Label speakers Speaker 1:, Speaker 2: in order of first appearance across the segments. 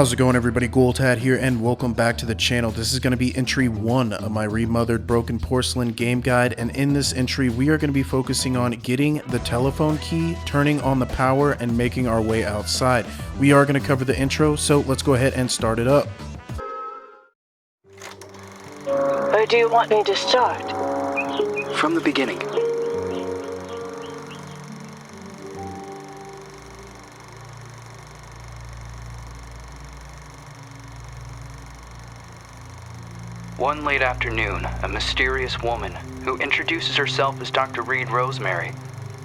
Speaker 1: How's it going, everybody? Ghoultad here, and welcome back to the channel. This is going to be entry 1 of my Remothered Broken Porcelain game guide, and in this entry we are going to be focusing on getting the telephone key, turning on the power, and making our way outside. We are going to cover the intro, so let's go ahead and start it up.
Speaker 2: Where do you want me to start?
Speaker 3: From the beginning. One late afternoon, a mysterious woman, who introduces herself as Dr. Reed Rosemary,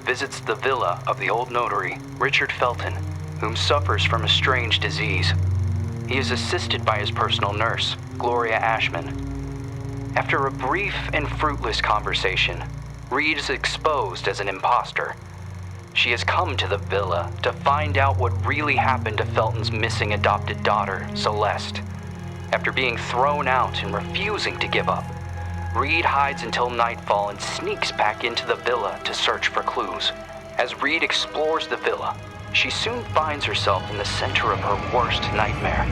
Speaker 3: visits the villa of the old notary, Richard Felton, whom suffers from a strange disease. He is assisted by his personal nurse, Gloria Ashman. After a brief and fruitless conversation, Reed is exposed as an imposter. She has come to the villa to find out what really happened to Felton's missing adopted daughter, Celeste. After being thrown out and refusing to give up, Reed hides until nightfall and sneaks back into the villa to search for clues. As Reed explores the villa, she soon finds herself in the center of her worst nightmare.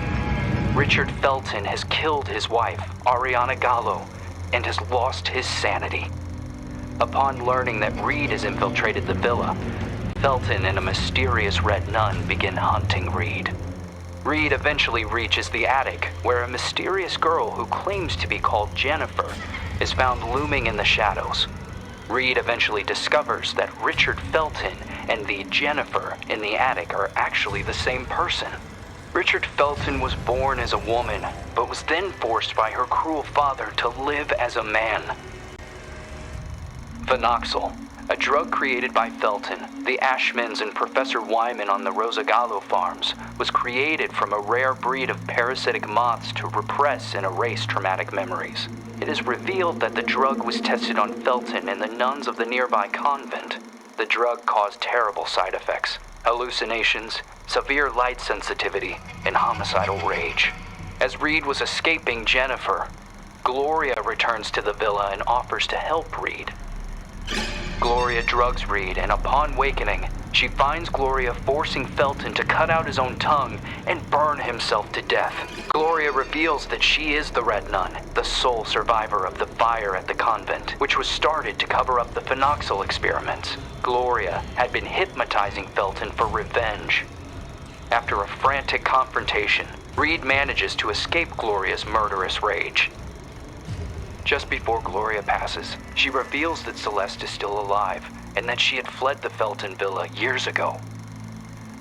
Speaker 3: Richard Felton has killed his wife, Ariana Gallo, and has lost his sanity. Upon learning that Reed has infiltrated the villa, Felton and a mysterious red nun begin hunting Reed. Reed eventually reaches the attic, where a mysterious girl who claims to be called Jennifer is found looming in the shadows. Reed eventually discovers that Richard Felton and the Jennifer in the attic are actually the same person. Richard Felton was born as a woman, but was then forced by her cruel father to live as a man. Phenoxyl, a drug created by Felton, the Ashmans, and Professor Wyman on the Rosagallo farms, was created from a rare breed of parasitic moths to repress and erase traumatic memories. It is revealed that the drug was tested on Felton and the nuns of the nearby convent. The drug caused terrible side effects: hallucinations, severe light sensitivity, and homicidal rage. As Reed was escaping Jennifer, Gloria returns to the villa and offers to help Reed. Gloria drugs Reed, and upon wakening, she finds Gloria forcing Felton to cut out his own tongue and burn himself to death. Gloria reveals that she is the Red Nun, the sole survivor of the fire at the convent, which was started to cover up the phenoxyl experiments. Gloria had been hypnotizing Felton for revenge. After a frantic confrontation, Reed manages to escape Gloria's murderous rage. Just before Gloria passes, she reveals that Celeste is still alive and that she had fled the Felton villa years ago.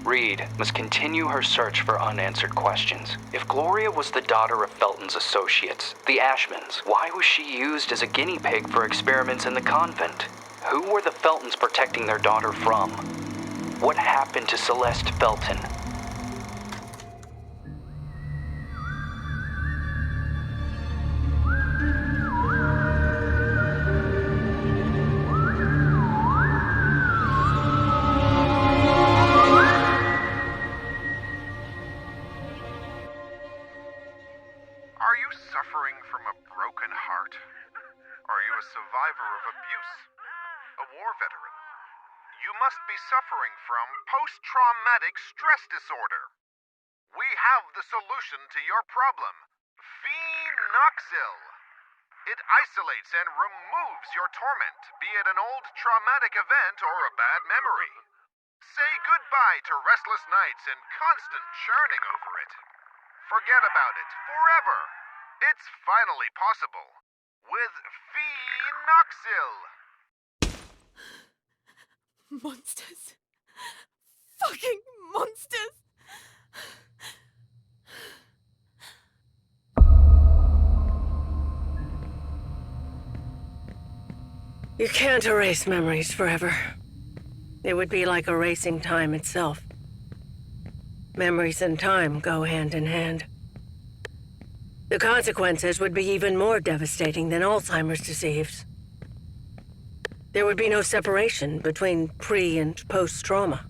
Speaker 3: Reed must continue her search for unanswered questions. If Gloria was the daughter of Felton's associates, the Ashmans, why was she used as a guinea pig for experiments in the convent? Who were the Feltons protecting their daughter from? What happened to Celeste Felton?
Speaker 4: Survivor of abuse, a war veteran. You must be suffering from post-traumatic stress disorder. We have the solution to your problem, Phenoxyl. It isolates and removes your torment, be it an old traumatic event or a bad memory. Say goodbye to restless nights and constant churning over it. Forget about it forever. It's finally possible. With Phenoxyl.
Speaker 5: Monsters. Fucking monsters.
Speaker 2: You can't erase memories forever. It would be like erasing time itself. Memories and time go hand in hand. The consequences would be even more devastating than Alzheimer's disease. There would be no separation between pre- and post-trauma.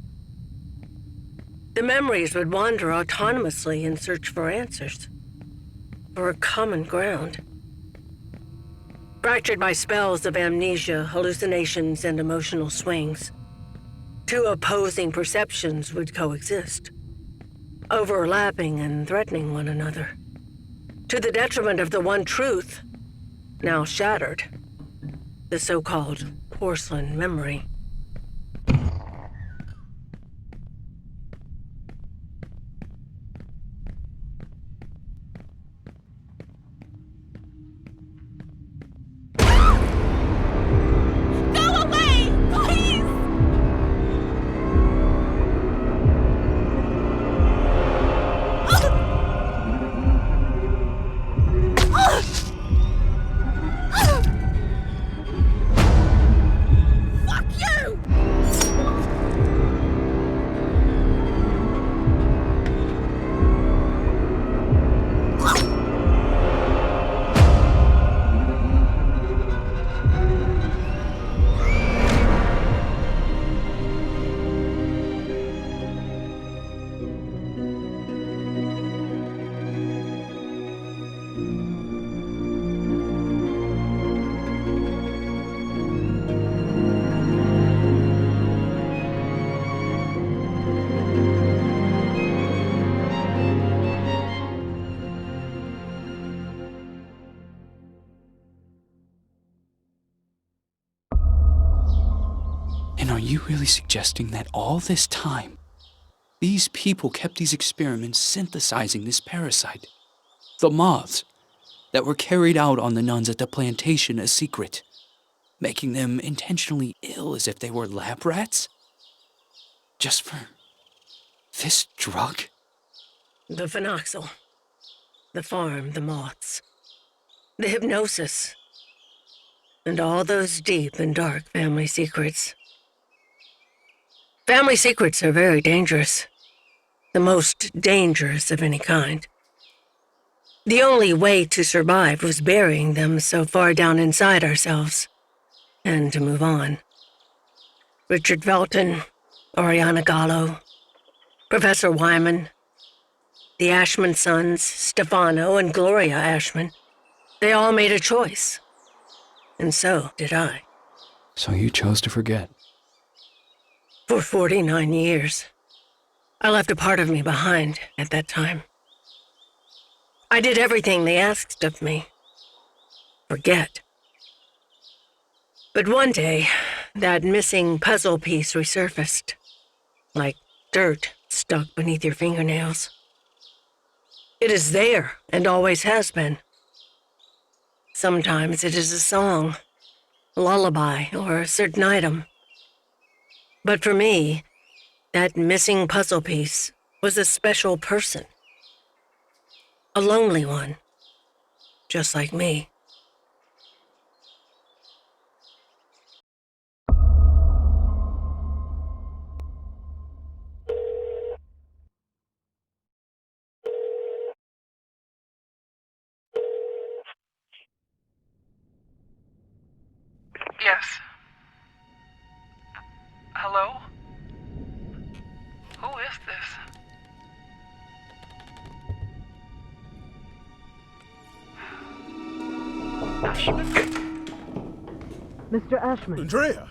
Speaker 2: The memories would wander autonomously in search for answers, for a common ground. Fractured by spells of amnesia, hallucinations, and emotional swings, two opposing perceptions would coexist. overlapping and threatening one another, to the detriment of the one truth, now shattered, the so-called porcelain memory.
Speaker 5: Go away! Please! Fuck you!
Speaker 6: And are you really suggesting that all this time, these people kept these experiments synthesizing this parasite? The moths that were carried out on the nuns at the plantation a secret, making them intentionally ill as if they were lab rats? Just for this drug?
Speaker 2: The phenoxyl, the farm, the moths, the hypnosis, and all those deep and dark family secrets. Family secrets are very dangerous. The most dangerous of any kind. The only way to survive was burying them so far down inside ourselves, and to move on. Richard Felton, Oriana Gallo, Professor Wyman, the Ashman sons, Stefano and Gloria Ashman, they all made a choice. And so did I.
Speaker 6: So you chose to forget.
Speaker 2: For 49 years. I left a part of me behind at that time. I did everything they asked of me. Forget. But one day, that missing puzzle piece resurfaced. Like dirt stuck beneath your fingernails. It is there, and always has been. Sometimes it is a song, a lullaby, or a certain item. But for me, that missing puzzle piece was a special person. A lonely one, just like me.
Speaker 7: Yes. Hello? Who is this?
Speaker 8: Mr. Ashman,
Speaker 4: Andrea!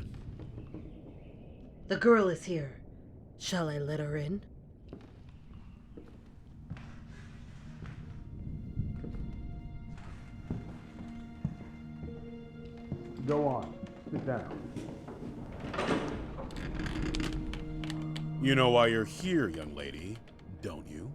Speaker 8: the girl is here. Shall I let her in?
Speaker 4: Go on. Sit down. You know why you're here, young lady, don't you?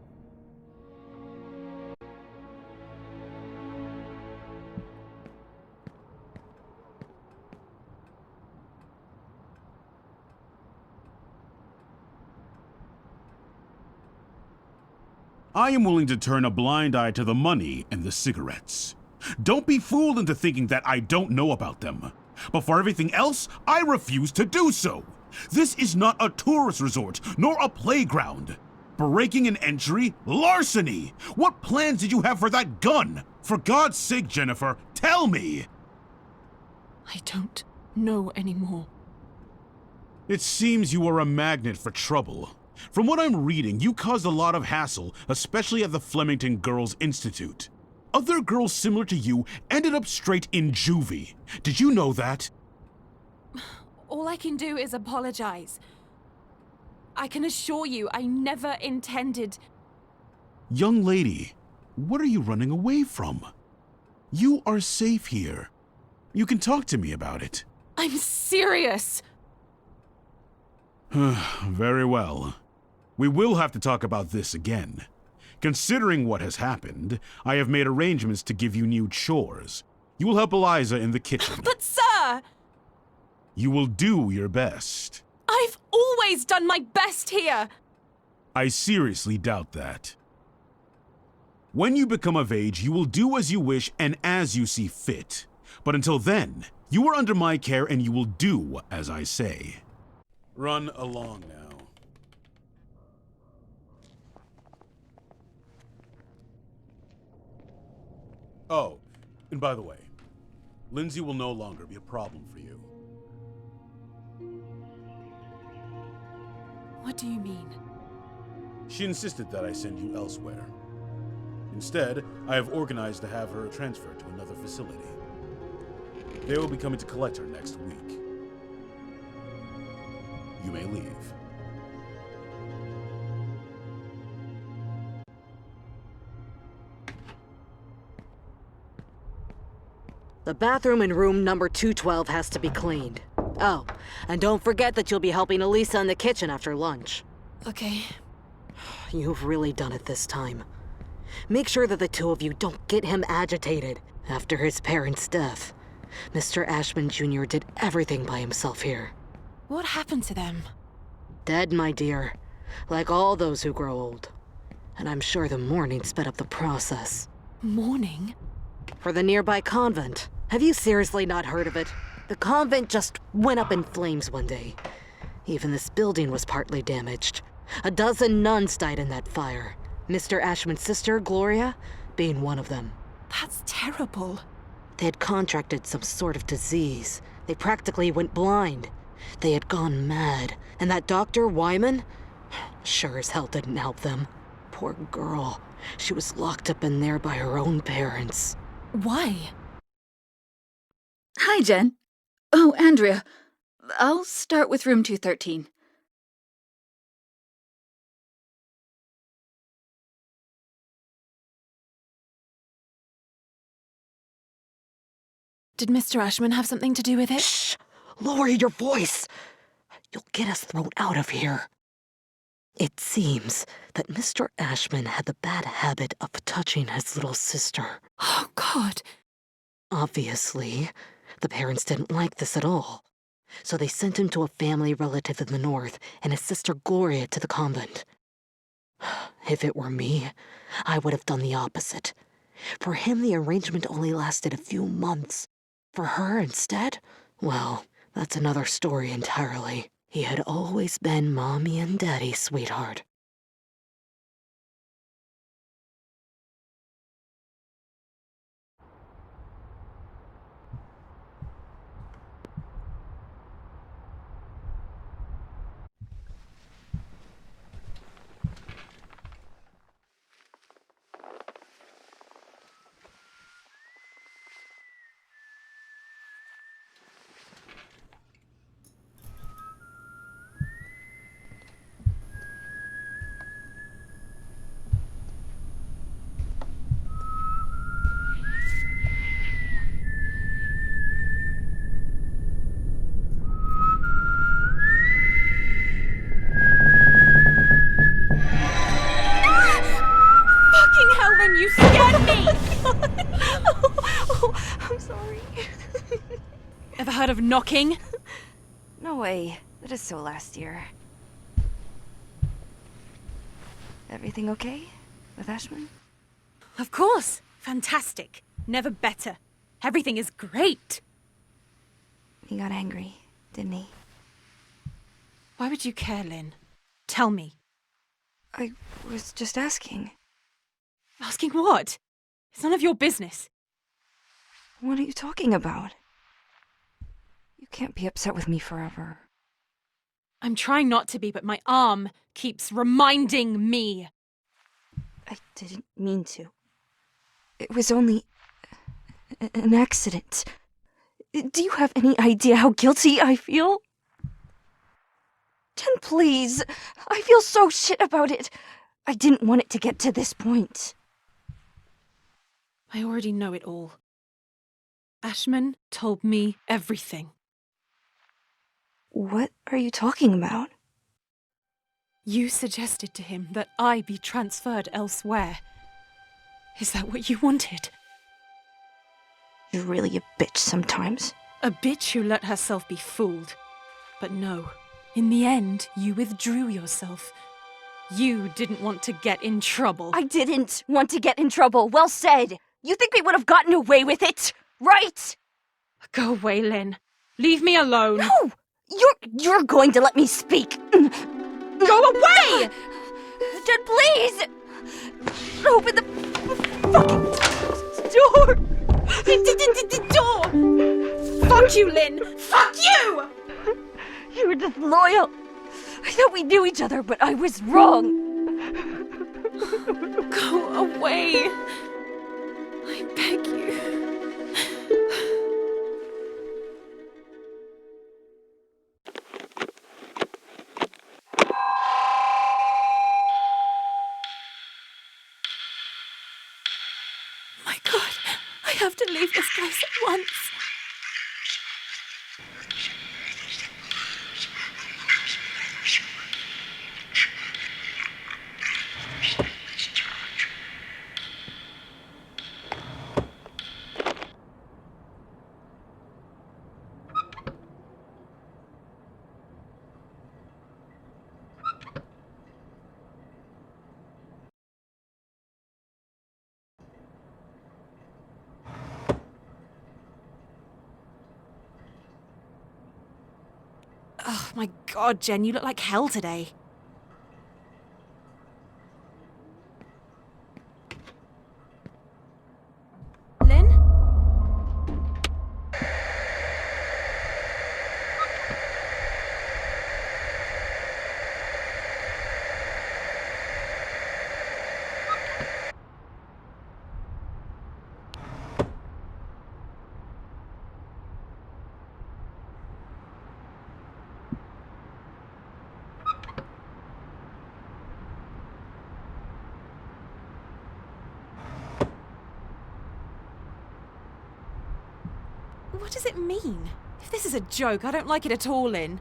Speaker 4: I am willing to turn a blind eye to the money and the cigarettes. Don't be fooled into thinking that I don't know about them. But for everything else, I refuse to do so. This is not a tourist resort, nor a playground. Breaking an entry? Larceny! What plans did you have for that gun? For God's sake, Jennifer, tell me!
Speaker 5: I don't know anymore.
Speaker 4: It seems you are a magnet for trouble. From what I'm reading, you caused a lot of hassle, especially at the Flemington Girls Institute. Other girls similar to you ended up straight in juvie. Did you know that?
Speaker 5: All I can do is apologize. I can assure you I never intended...
Speaker 7: Young lady, what are you running away from? You are safe here. You can talk to me about it.
Speaker 5: I'm serious!
Speaker 7: Very well. We will have to talk about this again. Considering what has happened, I have made arrangements to give you new chores. You will help Eliza in the kitchen.
Speaker 5: But sir!
Speaker 7: You will do your best.
Speaker 5: I've always done my best here!
Speaker 7: I seriously doubt that. When you become of age, you will do as you wish and as you see fit. But until then, you are under my care and you will do as I say. Run along now. Oh, and by the way, Lindsay will no longer be a problem for you.
Speaker 5: What do you mean?
Speaker 7: She insisted that I send you elsewhere. Instead, I have organized to have her transferred to another facility. They will be coming to collect her next week. You may leave.
Speaker 8: The bathroom in room number 212 has to be cleaned. Oh, and don't forget that you'll be helping Elisa in the kitchen after lunch.
Speaker 5: Okay.
Speaker 8: You've really done it this time. Make sure that the two of you don't get him agitated after his parents' death. Mr. Ashman Jr. did everything by himself here.
Speaker 5: What happened to them?
Speaker 8: Dead, my dear. Like all those who grow old. And I'm sure the mourning sped up the process.
Speaker 5: Mourning?
Speaker 8: For the nearby convent. Have you seriously not heard of it? The convent just went up in flames one day. Even this building was partly damaged. A dozen nuns died in that fire. Mr. Ashman's sister, Gloria, being one of them.
Speaker 5: That's terrible.
Speaker 8: They had contracted some sort of disease. They practically went blind. They had gone mad. And that Dr. Wyman? Sure as hell didn't help them. Poor girl. She was locked up in there by her own parents.
Speaker 5: Why?
Speaker 9: Hi, Jen. Oh, Andrea. I'll start with room 213.
Speaker 5: Did Mr. Ashman have something to do with it?
Speaker 8: Shh! Lower your voice! You'll get us thrown out of here. It seems that Mr. Ashman had the bad habit of touching his little sister.
Speaker 5: Oh, God.
Speaker 8: Obviously, the parents didn't like this at all. So they sent him to a family relative in the north and his sister Gloria to the convent. If it were me, I would have done the opposite. For him, the arrangement only lasted a few months. For her, instead, well, that's another story entirely. He had always been Mommy and Daddy's sweetheart.
Speaker 5: You scared me!
Speaker 10: I'm sorry.
Speaker 5: Ever heard of knocking?
Speaker 10: No way. That is so last year. Everything okay with Ashman?
Speaker 5: Of course. Fantastic. Never better. Everything is great.
Speaker 10: He got angry, didn't he?
Speaker 5: Why would you care, Lynn? Tell me.
Speaker 10: I was just asking.
Speaker 5: Asking what? It's none of your business.
Speaker 10: What are you talking about? You can't be upset with me forever.
Speaker 5: I'm trying not to be, but my arm keeps reminding me.
Speaker 10: I didn't mean to. It was only an accident. Do you have any idea how guilty I feel? Jen, please. I feel so shit about it. I didn't want it to get to this point.
Speaker 5: I already know it all. Ashman told me everything.
Speaker 10: What are you talking about?
Speaker 5: You suggested to him that I be transferred elsewhere. Is that what you wanted?
Speaker 10: You're really a bitch sometimes.
Speaker 5: A bitch who let herself be fooled. But no, in the end, you withdrew yourself. You didn't want to get in trouble.
Speaker 10: I didn't want to get in trouble. Well said. You think we would have gotten away with it, right?
Speaker 5: Go away, Lynn. Leave me alone.
Speaker 10: No! You're going to let me speak.
Speaker 5: Go away!
Speaker 10: Dad, please! Open the fucking door!
Speaker 5: Door! Fuck you, Lynn! Fuck you!
Speaker 10: You were disloyal. I thought we knew each other, but I was wrong.
Speaker 5: Go away. I beg you. My God, I have to leave this place at once. Oh my God, Jen, you look like hell today. Lynn? What does it mean? If this is a joke, I don't like it at all, Lynn.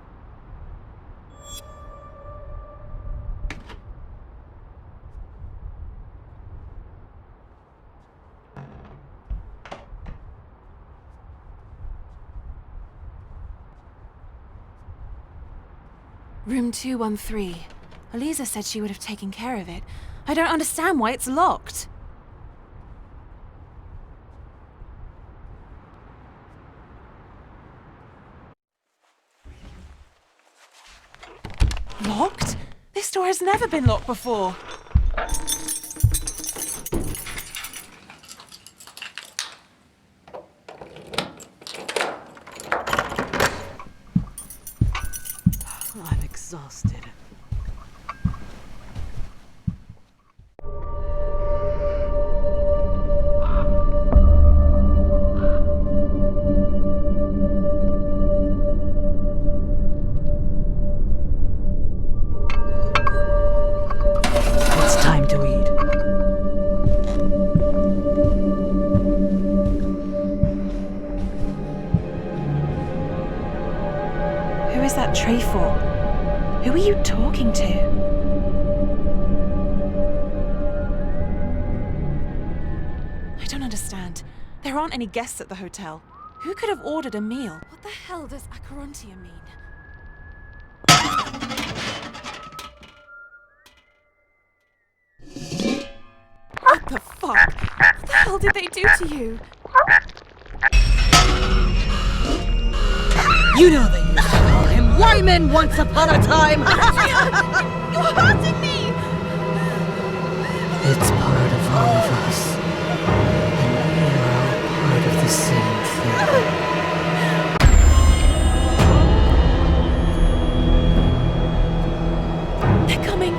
Speaker 5: Room 213. Eliza said she would have taken care of it. I don't understand why it's locked. Locked? This door has never been locked before.
Speaker 8: I'm exhausted. It's time to eat.
Speaker 5: Who is that tray for? Who are you talking to? I don't understand. There aren't any guests at the hotel. Who could have ordered a meal? What the hell does Acherontia mean? What the fuck? What the hell did they do to you?
Speaker 8: You know they used to call him Wyman once upon a time!
Speaker 5: You're hurting me!
Speaker 8: It's part of all of us. And we are all part of the same thing.
Speaker 5: They're coming.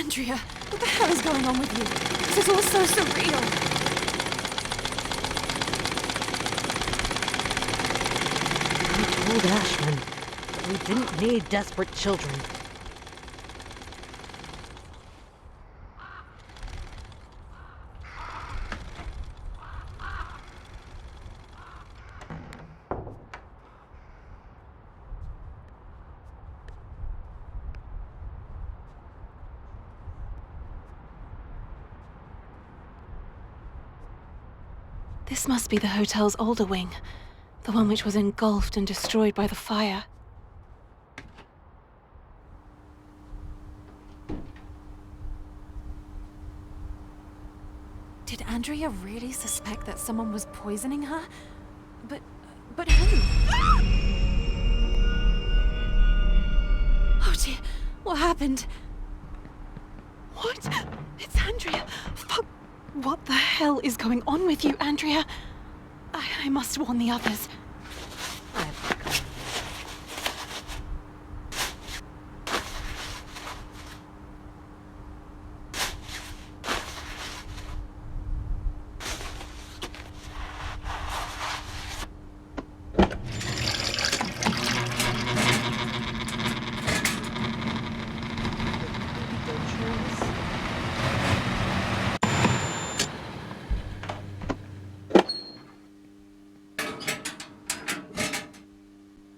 Speaker 5: Andrea, what the hell is going on with you? This is all so surreal.
Speaker 8: I told Ashman that we didn't need desperate children.
Speaker 5: This must be the hotel's older wing, the one which was engulfed and destroyed by the fire. Did Andrea really suspect that someone was poisoning her? But who? Oh dear, what happened? What? It's Andrea. Fuck. What the hell is going on with you, Andrea? I must warn the others.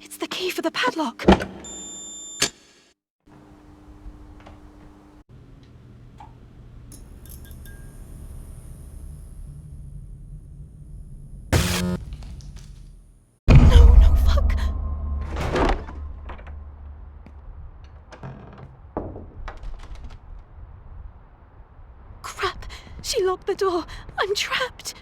Speaker 5: It's the key for the padlock. No, fuck. Crap, she locked the door. I'm trapped.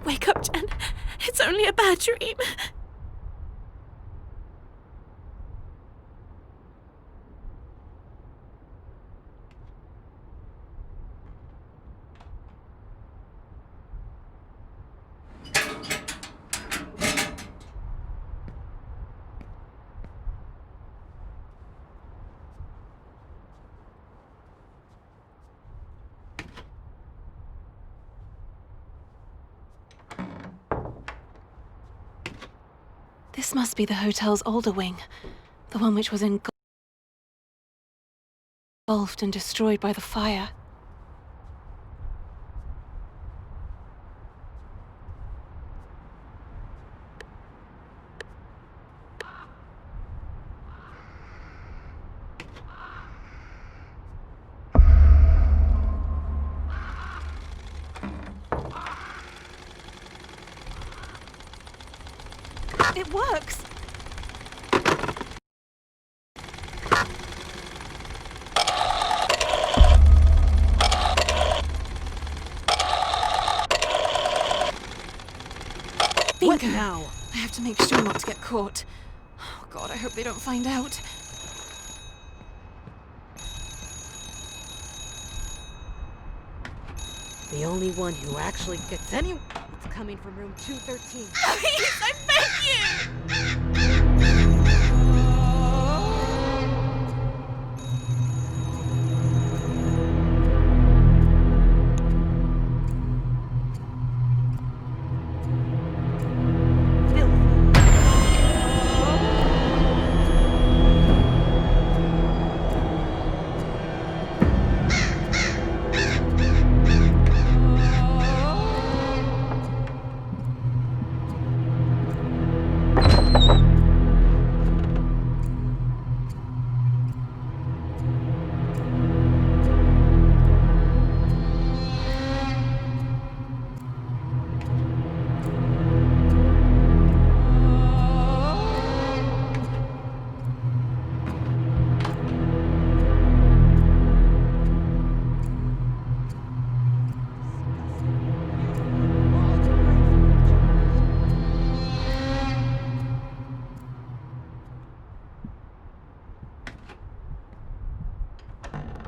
Speaker 5: Wake up, Jen. It's only a bad dream. This must be the hotel's older wing, the one which was engulfed and destroyed by the fire. It works! Bingo!
Speaker 8: What now?
Speaker 5: I have to make sure not to get caught. Oh god, I hope they don't find out.
Speaker 8: The only one who actually gets any... It's coming from room 213.
Speaker 5: Please, I beg you!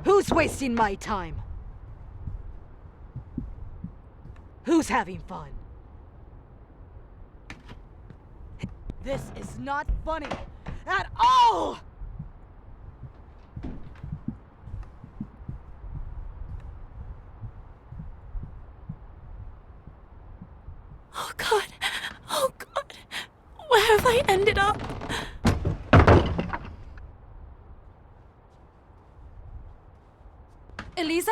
Speaker 8: Who's wasting my time? Who's having fun? This is not funny at all!
Speaker 5: Oh God! Oh God! Where have I ended up? Eliza?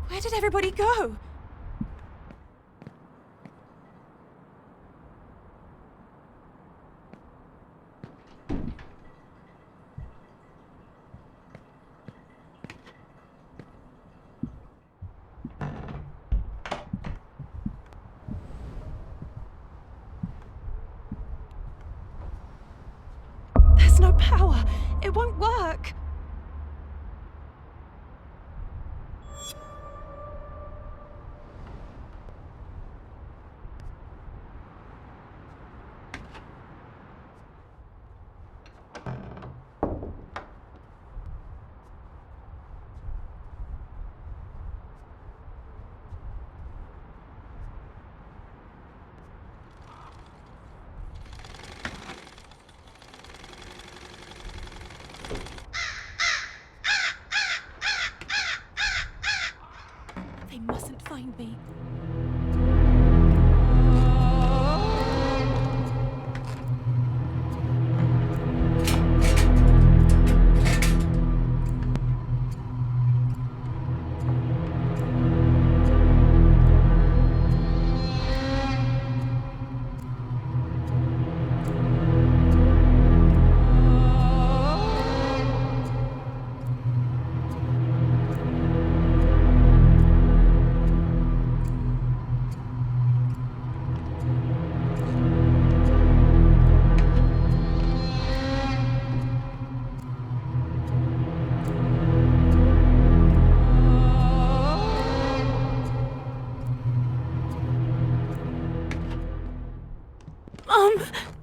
Speaker 5: Where did everybody go? There's no power. It won't work. They mustn't find me.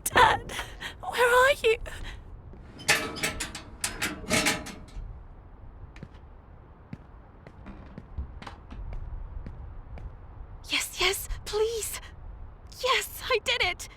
Speaker 5: Dad, where are you? Yes, please. Yes, I did it.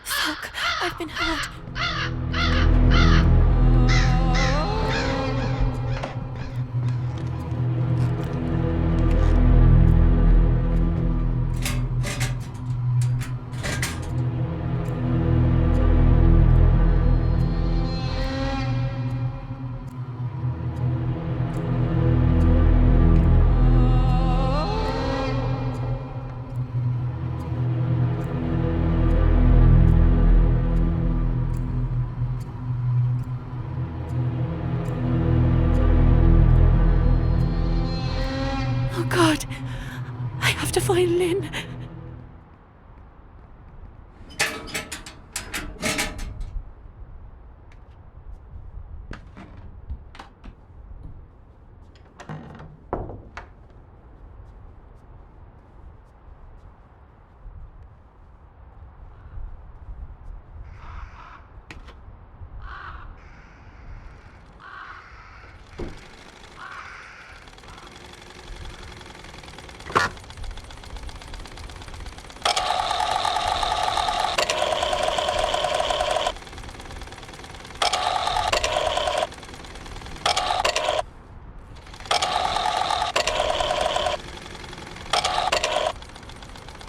Speaker 5: Fuck, I've been hurt. Oh God, I have to find Lynn.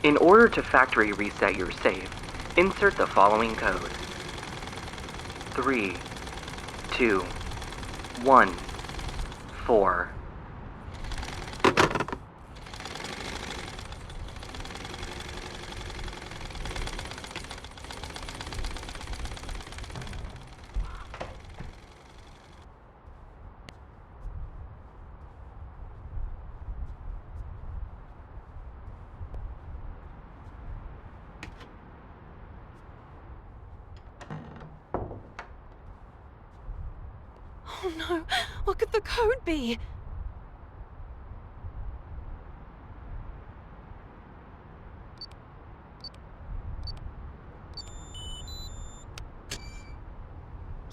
Speaker 3: In order to factory reset your save, insert the following code. 3, 2, 1, 4,
Speaker 5: Oh no, what could the code be?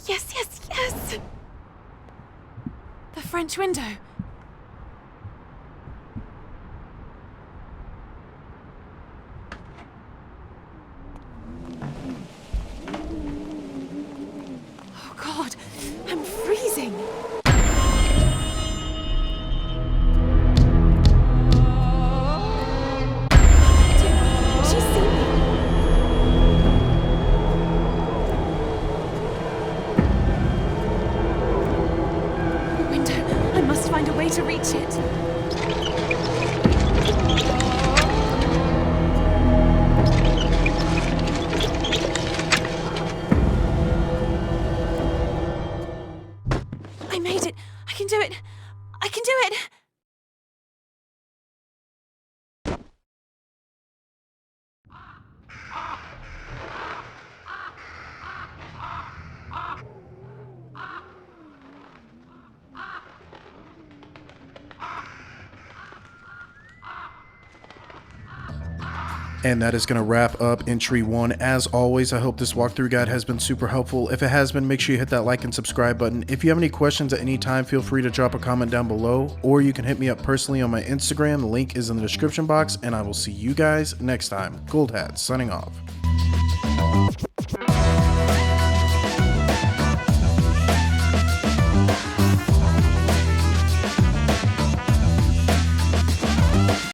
Speaker 5: Yes, yes, yes! The French window. Oh God, I'm freezing. Did she see me? The window. I must find a way to reach it. I made it! I can do it! I can do it!
Speaker 1: And that is going to wrap up entry 1. As always, I hope this walkthrough guide has been super helpful. If it has been, make sure you hit that like and subscribe button. If you have any questions at any time, feel free to drop a comment down below, or you can hit me up personally on my Instagram. The link is in the description box, and I will see you guys next time. Gold Hat, signing off.